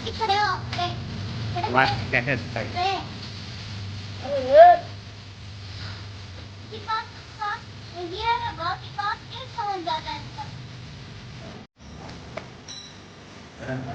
Ate, pareho. Okay. Mas, ganyan. Okay. Ayun. Diba? Hindi na ba? Diba? Yung pangandagan ka. Ayun.